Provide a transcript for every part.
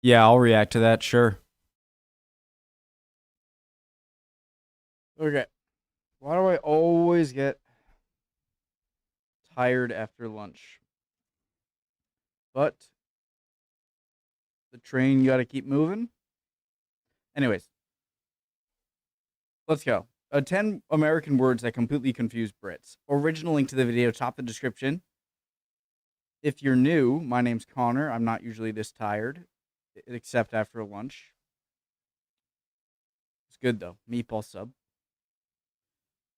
Yeah, I'll react to that, sure. Okay. Why do I always get tired after lunch? But the train got to keep moving. Anyways, let's go. 10 American words that completely confuse Brits. Original link to the video, top of the description. If you're new, my name's Connor. I'm not usually this tired, except after lunch. It's good though. Meatball sub.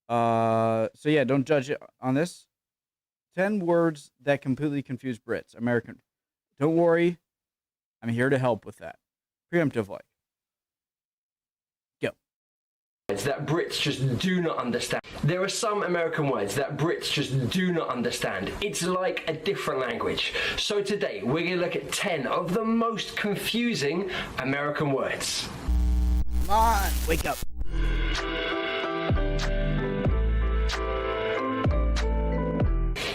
So yeah, don't judge it on this. 10 words that completely confuse Brits. American. Don't worry. I'm here to help with that. Preemptive like. Go. That Brits just do not understand. There are some American words that Brits just do not understand. It's like a different language. So today we're going to look at 10 of the most confusing American words. Come on, wake up.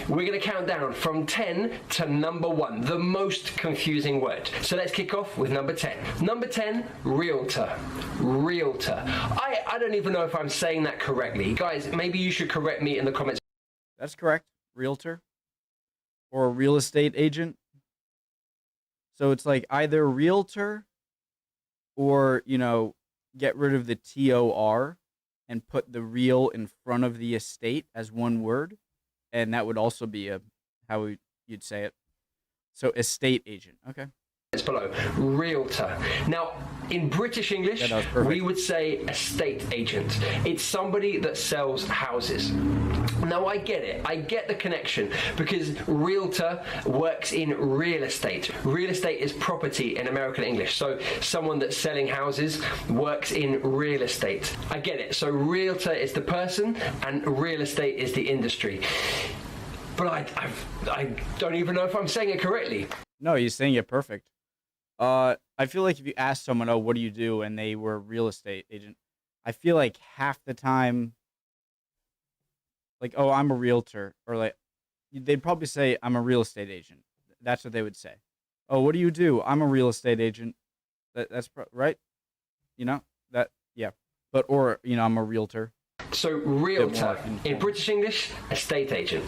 We're going to count down from 10 to number 1, the most confusing word. So let's kick off with number 10. Number 10, realtor. Realtor. I don't even know if I'm saying that correctly. Guys, maybe you should correct me in the comments. That's correct. Realtor. Or a real estate agent. So it's like either realtor or, get rid of the TOR and put the real in front of the estate as one word. And that would also be how you'd say it. So estate agent. Okay. It's below. Realtor. Now, in British English, we would say estate agent. It's somebody that sells houses. Now, I get it. I get the connection because realtor works in real estate. Real estate is property in American English. So someone that's selling houses works in real estate. I get it. So realtor is the person and real estate is the industry. But I don't even know if I'm saying it correctly. No, you're saying it perfect. I feel like if you ask someone, oh, what do you do? And they were a real estate agent, I feel like half the time, like, oh, I'm a realtor. Or like, they'd probably say, I'm a real estate agent. That's what they would say. Oh, what do you do? I'm a real estate agent. That's right. Yeah. But, I'm a realtor. So realtor, in British English, estate agent.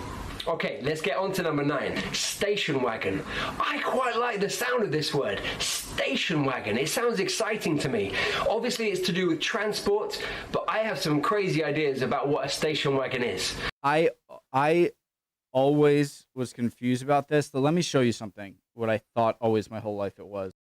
Okay, let's get on to number 9. Station wagon. I quite like the sound of this word. Station wagon. It sounds exciting to me. Obviously, it's to do with transport, but I have some crazy ideas about what a station wagon is. I always was confused about this. So let me show you something. What I thought always my whole life it was.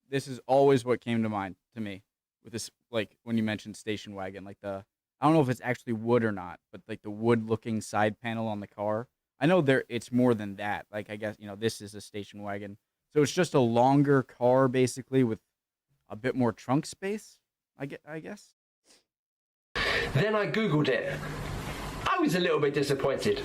This is always what came to mind to me with this, like when you mentioned station wagon, like I don't know if it's actually wood or not, but like the wood-looking side panel on the car. I know it's more than that. Like, I guess, this is a station wagon. So it's just a longer car, basically, with a bit more trunk space, I guess. Then I Googled it. I was a little bit disappointed.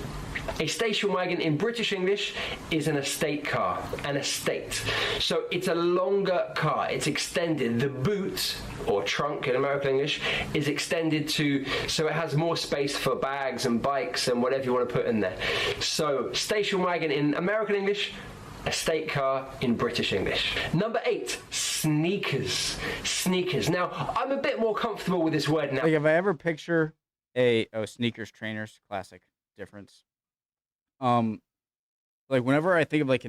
A station wagon in British English is an estate car, an estate. So it's a longer car, it's extended. The boot, or trunk in American English, is extended so it has more space for bags and bikes and whatever you want to put in there. So station wagon in American English, estate car in British English. Number 8, sneakers. Sneakers. Now, I'm a bit more comfortable with this word now. Like, if I ever picture sneakers, trainers, classic difference. Like whenever I think of like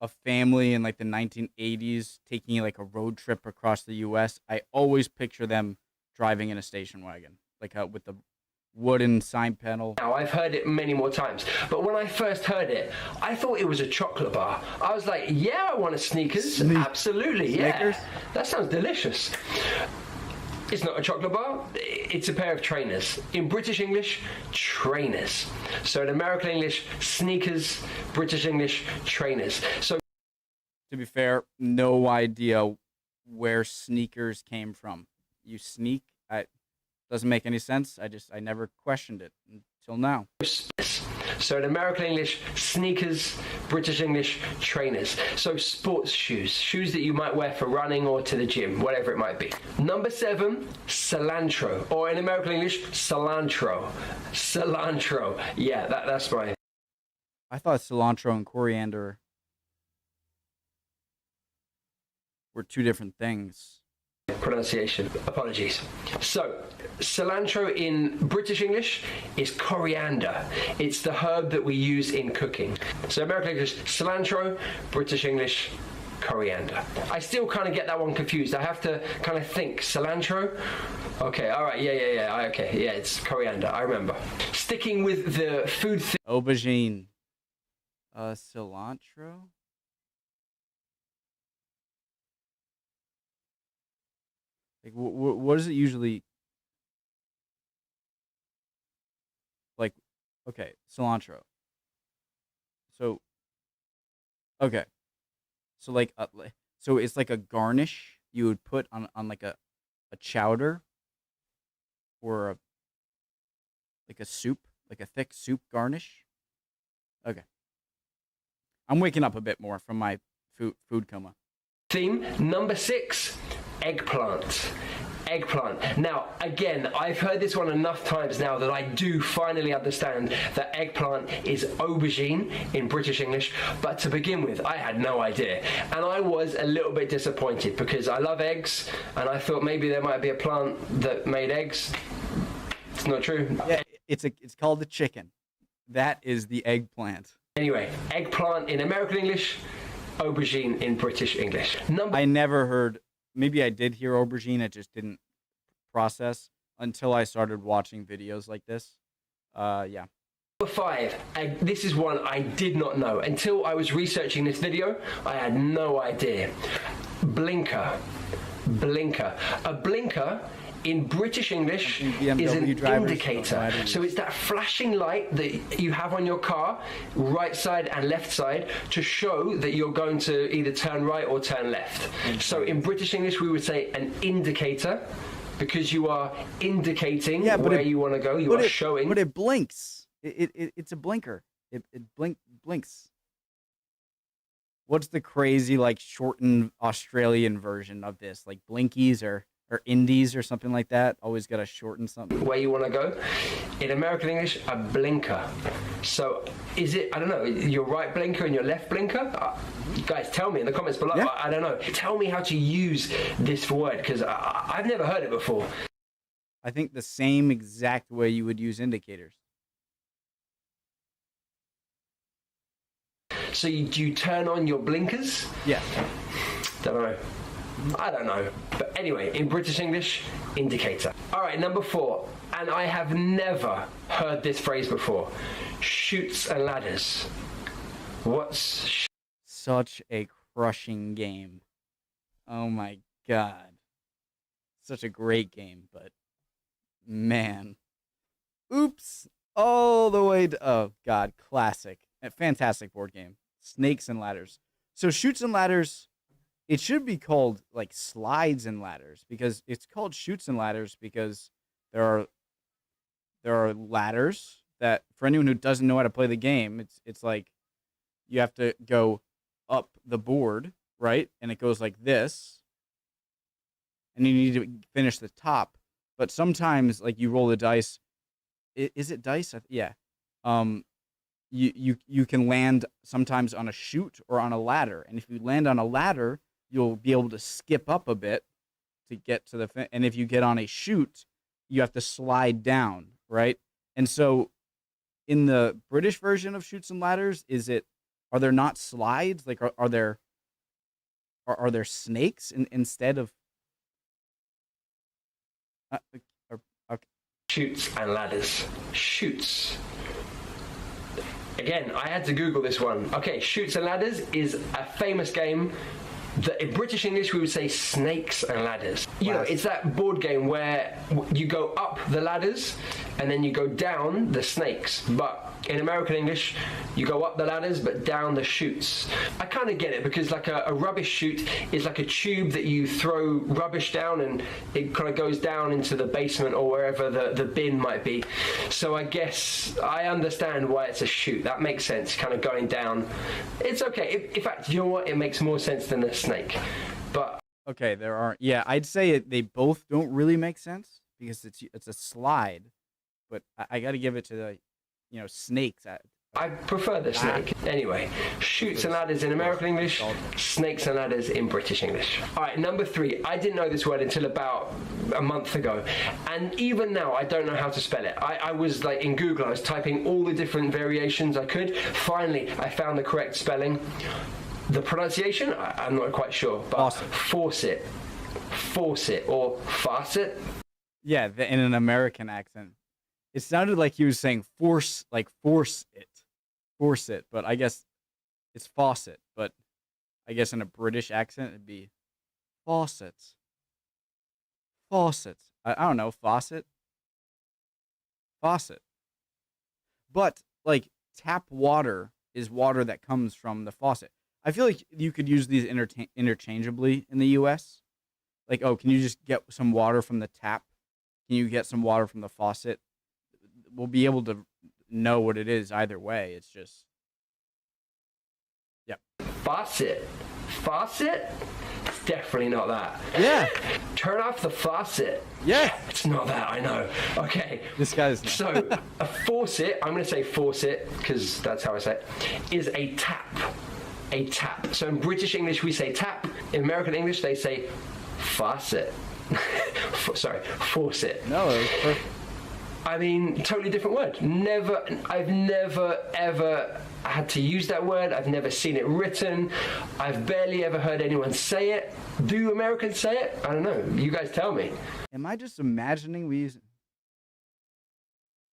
a family in like the 1980s taking like a road trip across the U.S., I always picture them driving in a station wagon, like with the wooden sign panel. Now, I've heard it many more times, but when I first heard it, I thought it was a chocolate bar. I was like, yeah, I want a Snickers. Absolutely, yeah. Snickers? That sounds delicious. It's not a chocolate bar, it's a pair of trainers. In British English, trainers. So in American English, sneakers, British English, trainers. So to be fair, no idea where sneakers came from. You sneak? Doesn't make any sense. I never questioned it until now. So in American English, sneakers, British English, trainers. So sports shoes, shoes that you might wear for running or to the gym, whatever it might be. Number 7, cilantro, or in American English, cilantro. Cilantro. Yeah, that's my... I thought cilantro and coriander were two different things. Pronunciation. Apologies. So, cilantro in British English is coriander. It's the herb that we use in cooking. So, American English, cilantro, British English, coriander. I still kind of get that one confused. I have to kind of think. Cilantro? Okay, alright, yeah. Okay, yeah, it's coriander. I remember. Sticking with the food thing. Aubergine. Cilantro? Like, what is it usually? Like, okay, cilantro. So, okay. So, like, so it's like a garnish you would put on like a chowder or like a soup, like a thick soup garnish. Okay. I'm waking up a bit more from my food coma. Theme number 6, eggplant. Eggplant. Now, again, I've heard this one enough times now that I do finally understand that eggplant is aubergine in British English, but to begin with, I had no idea. And I was a little bit disappointed because I love eggs, and I thought maybe there might be a plant that made eggs. It's not true. Yeah, it's called the chicken. That is the eggplant. Anyway, eggplant in American English, aubergine in British English. I never heard, maybe I did hear aubergine, it just didn't process until I started watching videos like this. Yeah. Number 5, this is one I did not know. Until I was researching this video, I had no idea. Blinker. Blinker. A blinker in British English is an indicator. So it's that flashing light that you have on your car, right side and left side, to show that you're going to either turn right or turn left. So in British English, we would say an indicator, because you are indicating where you want to go. You are showing. But it blinks. It's a blinker. It blinks. What's the crazy, like, shortened Australian version of this? Like blinkies or indies or something like that? Always got to shorten something. Where you want to go. In American English, a blinker. So is it, I don't know, your right blinker and your left blinker? Guys, tell me in the comments below. Yeah. I don't know. Tell me how to use this word, because I've never heard it before. I think the same exact way you would use indicators. So do you turn on your blinkers? Yeah. Don't know. I don't know. But anyway, in British English, indicator. All right, number 4. And I have never heard this phrase before. Chutes and ladders. What's... Such a crushing game. Oh my god. Such a great game, but... man. Oops. All the way to... oh god, classic. A fantastic board game. Snakes and ladders. So chutes and ladders... it should be called like slides and ladders, because it's called chutes and ladders because there are ladders that, for anyone who doesn't know how to play the game, it's like you have to go up the board, right? And it goes like this, and you need to finish the top. But sometimes, like, you roll the dice. Is it dice? Yeah. You can land sometimes on a chute or on a ladder, and if you land on a ladder, you'll be able to skip up a bit to get to the and if you get on a chute, you have to slide down, right? And so in the British version of chutes and ladders, are there not slides? Like, are there snakes instead of okay. Chutes and ladders. Chutes. Again, I had to Google this one. Okay, Chutes and Ladders is a famous game that in British English we would say snakes and ladders. You know, it's that board game where you go up the ladders and then you go down the snakes. But in American English, you go up the ladders but down the chutes. I kind of get it, because like a rubbish chute is like a tube that you throw rubbish down and it kind of goes down into the basement or wherever the bin might be. So I guess I understand why it's a chute. That makes sense, kind of going down. It's okay. In fact, you know what? It makes more sense than a snake. But okay, there are, yeah, I'd say they both don't really make sense because it's a slide, but I got to give it to the snakes. I prefer the snake. Anyway, shoots and ladders in American English, snakes and ladders in British English. All right, number 3. I didn't know this word until about a month ago. And even now, I don't know how to spell it. I was like in Google, I was typing all the different variations I could. Finally, I found the correct spelling. The pronunciation, I'm not quite sure, but faucet, or faucet. Yeah, in an American accent. It sounded like he was saying force it, but I guess it's faucet, but I guess in a British accent it'd be faucets. I don't know, faucet. But like tap water is water that comes from the faucet. I feel like you could use these interchangeably in the US. Like, oh, can you just get some water from the tap? Can you get some water from the faucet? We'll be able to know what it is either way. It's just, yep. Faucet? It's definitely not that. Yeah. Turn off the faucet. Yeah. It's not that, I know. Okay. This guy's not. So, a faucet, I'm going to say faucet, because that's how I say it, is a tap. A tap. So in British English, we say tap. In American English, they say faucet. Sorry, faucet. No, it was perfect. I mean, totally different word. I've never ever had to use that word. I've never seen it written. I've barely ever heard anyone say it. Do Americans say it? I don't know. You guys tell me. Am I just imagining we use it?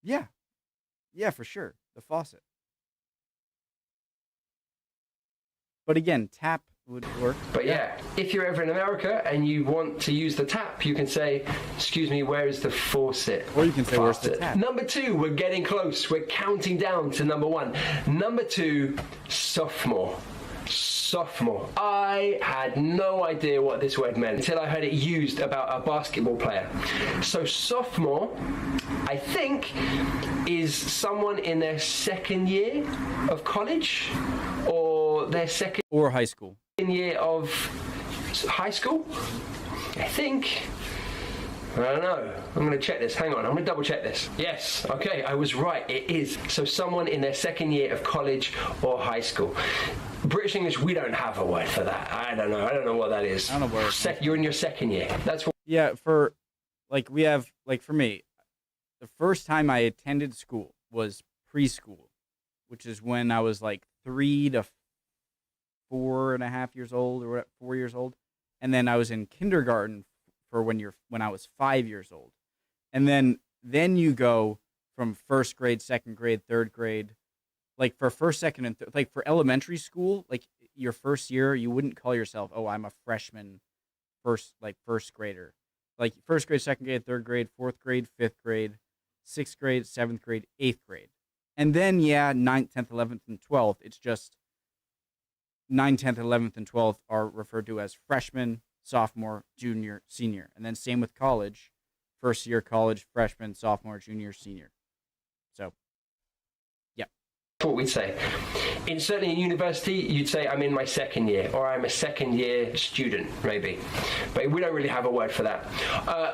Yeah. Yeah, for sure. The faucet. But again, tap would work. But yeah, if you're ever in America and you want to use the tap, you can say, excuse me, where is the faucet? Or you can say, where's the tap? Number 2, we're getting close. We're counting down to number 1. Number 2, sophomore. I had no idea what this word meant until I heard it used about a basketball player. So sophomore, I think, is someone in their second year of college or their second or high school. Year of high school, I think. I don't know. I'm going to check this. Hang on. I'm going to double check this. Yes. Okay. I was right. It is. So someone in their second year of college or high school. British English, we don't have a word for that. I don't know. I don't know what that is. I don't know where you're in your second year. That's what. Yeah. For like we have like for me, the first time I attended school was preschool, which is when I was like 3 to 4.5 years old or 4 years old, and then I was in kindergarten for when I was 5 years old, and then you go from first grade, second grade, third grade, like for first, second, and like for elementary school, like your first year, you wouldn't call yourself, oh, I'm a freshman, first grader, like first grade, second grade, third grade, fourth grade, fifth grade, sixth grade, seventh grade, eighth grade, and then 9th, 10th, 11th, and 12th. It's just 9th, 10th, 11th, and 12th are referred to as freshman, sophomore, junior, senior. And then same with college. First year college, freshman, sophomore, junior, senior. So, yeah. That's what we'd say. Certainly in university, you'd say, I'm in my second year, or I'm a second year student, maybe. But we don't really have a word for that.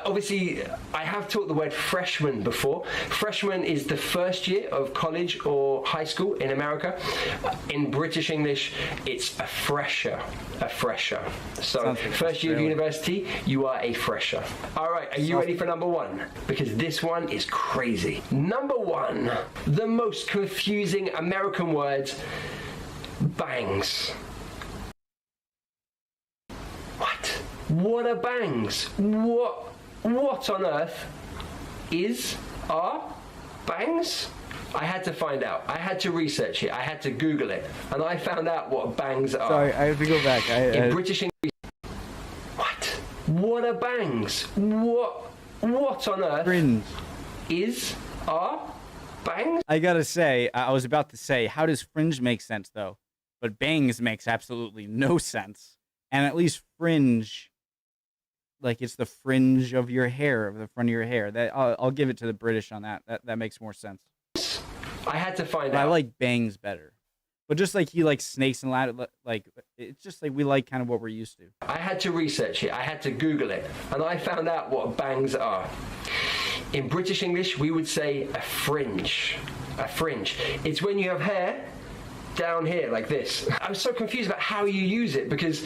Obviously, I have taught the word freshman before. Freshman is the first year of college or high school in America. In British English, it's a fresher. So, first year of university, you are a fresher. All right, are you ready for number 1? Because this one is crazy. Number 1, the most confusing American words. Bangs. What are bangs? What on earth are bangs? I had to find out. I had to research it. I had to Google it. And I found out what bangs are. Sorry, I have to go back. In British English. What are bangs? What on earth are bangs? I gotta say, I was about to say, how does fringe make sense though? But bangs makes absolutely no sense. And at least fringe, like it's the fringe of your hair, of the front of your hair. That I'll give it to the British on that. That makes more sense. I had to find out. I like bangs better. But just like he likes snakes and ladders, like it's just like we like kind of what we're used to. I had to research it. I had to Google it. And I found out what bangs are. In British English, we would say a fringe. a fringe. It's when you have hair down here like this. I was so confused about how you use it, because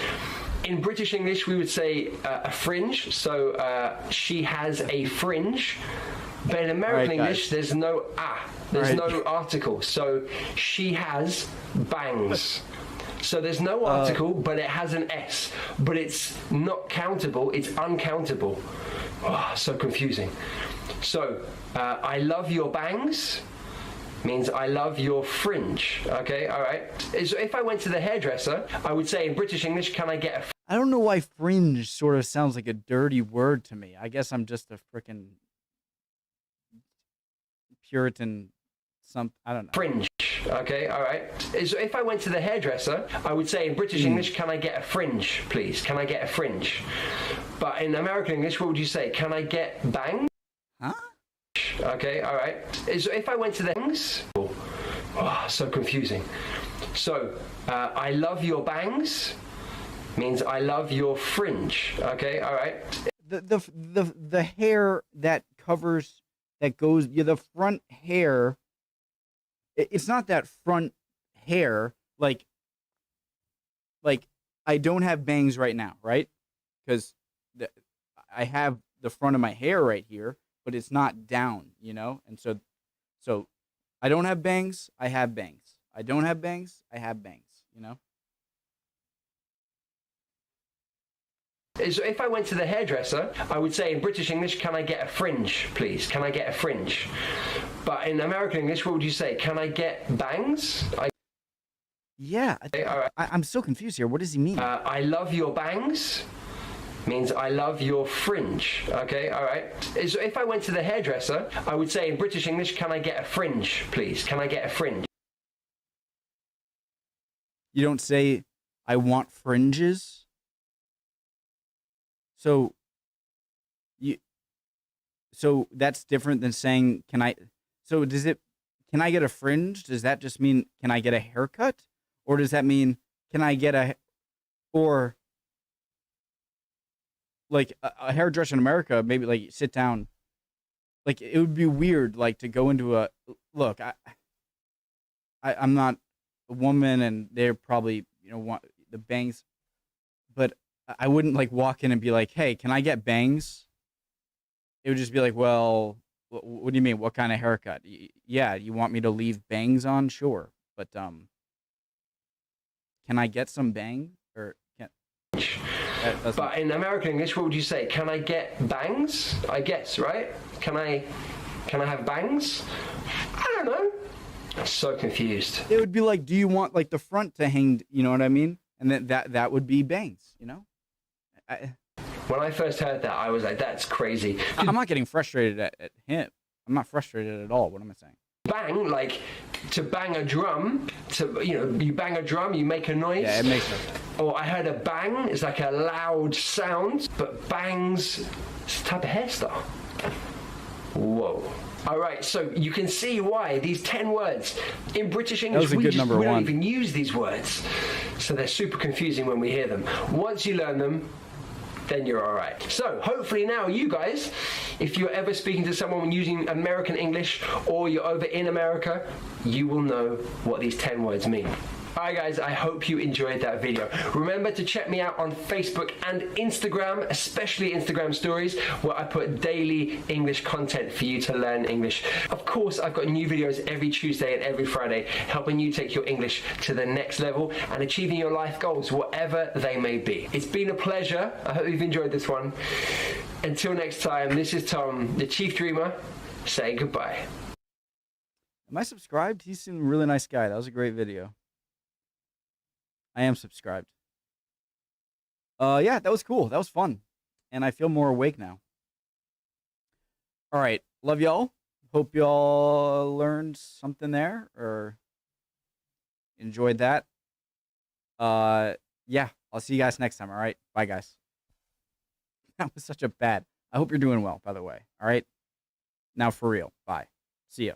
in British English we would say a fringe, so she has a fringe, but in American English there's no there's no article, so she has bangs. So there's no article, but it has an S, but it's not countable, it's uncountable. Oh, so confusing. So I love your bangs means I love your fringe. Okay, all right. So if I went to the hairdresser, I would say in British English, can I get a I don't know why fringe sort of sounds like a dirty word to me. I guess I'm just a freaking Puritan I don't know. fringe? Okay, all right. So if I went to the hairdresser, I would say in British English, can I get a fringe, please? Can I get a fringe? But in American English, what would you say? Can I get bangs? Huh? Okay, all right. So if I went to the bangs, oh, so confusing. So I love your bangs means I love your fringe. Okay, all right. The hair that covers, that goes, the front hair. It's not that front hair, like I don't have bangs right now, right? Because I have the front of my hair right here, but it's not down, and so I don't have bangs, I have bangs. I don't have bangs, I have bangs, So if I went to the hairdresser, I would say in British English, can I get a fringe, please? Can I get a fringe? But in American English, what would you say? Can I get bangs? Yeah, Okay, all right. I'm so confused here. What does he mean? I love your bangs means I love your fringe. Okay, all right. So if I went to the hairdresser, I would say in British English, can I get a fringe, please? Can I get a fringe? You don't say, I want fringes? So that's different than saying, can I get a fringe? Does that just mean, can I get a haircut? Or does that mean, can I get or like a hairdresser in America, maybe like sit down, like it would be weird, like to go into look, I'm not a woman and they're probably, want the bangs, but I wouldn't like walk in and be like, hey, can I get bangs? It would just be like, well, what do you mean? What kind of haircut? Yeah, you want me to leave bangs on? Sure. But can I get some bang? Or can't? But in American English, what would you say? Can I get bangs? I guess, right? Can I have bangs? I don't know. I'm so confused. It would be like, do you want like the front to hang? You know what I mean? And then that would be bangs. When I first heard that, I was like, that's crazy. I'm not getting frustrated at him. I'm not frustrated at all. What am I saying? Bang, like to bang a drum, you bang a drum, you make a noise. Yeah, it makes sense. Or I heard a bang, it's like a loud sound, but bangs, it's a type of hairstyle. Whoa. All right, so you can see why these 10 words in British English, we don't even use these words. So they're super confusing when we hear them. Once you learn them, then you're all right. So hopefully now you guys, if you're ever speaking to someone using American English or you're over in America, you will know what these 10 words mean. Alright guys, I hope you enjoyed that video. Remember to check me out on Facebook and Instagram, especially Instagram stories, where I put daily English content for you to learn English. Of course, I've got new videos every Tuesday and every Friday, helping you take your English to the next level and achieving your life goals, whatever they may be. It's been a pleasure. I hope you've enjoyed this one. Until next time, this is Tom, the Chief Dreamer, saying goodbye. Am I subscribed? He seemed a really nice guy. That was a great video. I am subscribed. Yeah, that was cool. That was fun. And I feel more awake now. All right. Love y'all. Hope y'all learned something there or enjoyed that. Yeah, I'll see you guys next time. All right. Bye, guys. That was such a bad. I hope you're doing well, by the way. All right. Now for real. Bye. See ya.